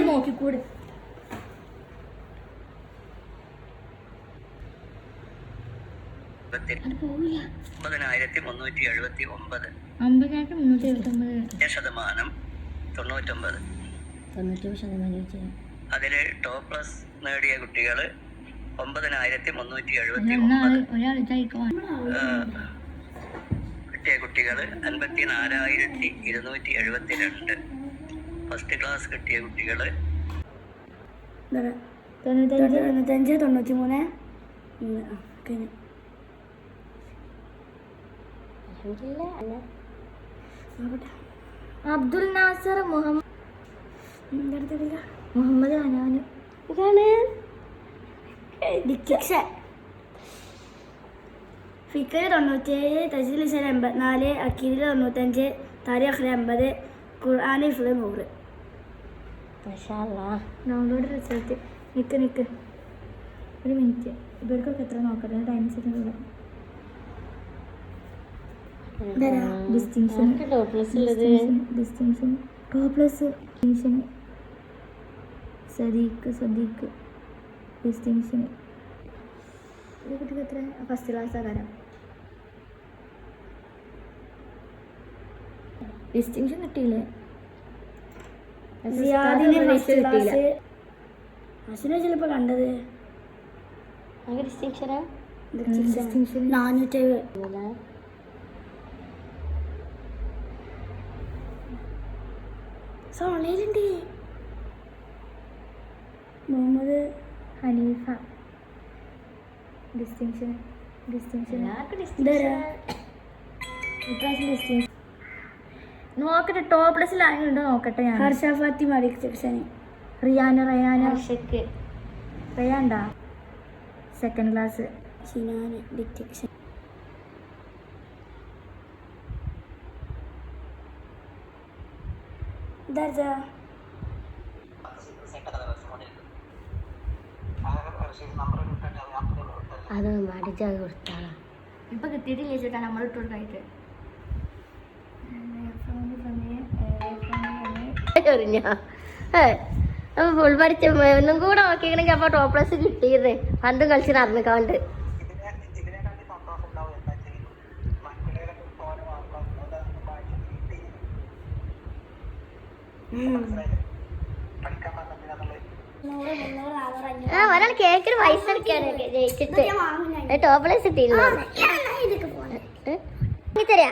നോക്കിക്കൂടെ. ശതമാനം 99%. അതില് top plus നേടിയ കുട്ടികള് 9379. കിട്ടിയ കുട്ടികള് 54,272. ഫസ്റ്റ് ക്ലാസ് കിട്ടിയ കുട്ടികള് 95, 93. അബ്ദുൽ നാസർ മുഹമ്മദ് അനാന്. ഇതാണ് ഫിക്കർ 97, തജ്വീദ് 84, അക്കീദിൽ 95, താരിഖ് 80, ഖുർആൻ 100. Download result. നിക്ക് ഒരു മിനിറ്റ്. ഇവർക്കൊക്കെ എത്ര നോക്കട്ടെ. Time set distinction top plus Sadiq distinction. ഇത് കുട്ടിക്ക് എത്ര? ഫസ്റ്റ് ക്ലാസ് ആകാരം ഡിസ്റ്റിങ്ഷൻ കിട്ടിയില്ലേ? ചിലപ്പോ കണ്ടത് ഡിസ്റ്റിങ്ഷനാ. 470. സോണയിലുണ്ട്. മുഹമ്മദ് ഹനീഫ ഡിസ്റ്റിങ്ഷൻ നോക്കട്ടെ. ടോപ്പ് പ്ലസിൽ ആരുണ്ടോ നോക്കട്ടെ. ഞാൻ ഹർഷ ഫാത്തിമ ഡിസ്റ്റിങ്ഷൻ. റയാൻഡാ സെക്കൻഡ് ക്ലാസ്. ഷിനാൻ ഡിസ്റ്റിങ്ഷൻ. അത് മടിച്ച കൊടുത്താളാ. ഇപ്പൊ കിട്ടിയിട്ടില്ല ചേട്ടാ. നമ്മൾ ഇട്ട് കൊടുക്കായിട്ട് ഫുൾ പഠിച്ച ഒന്നും കൂടെ നോക്കിക്കണെങ്കിൽ അപ്പൊ ടോപ്പ് പ്ലസ് കിട്ടിയത്. പണ്ടും കളിച്ച് നടന്നിക്കാണ്ട്. ഒരാൾ കേക്കിന് പൈസ എടുക്കാനൊക്കെ ജയിച്ചിട്ട് ടോപ്പ് പ്ലസ് കിട്ടിയില്ല. തരാ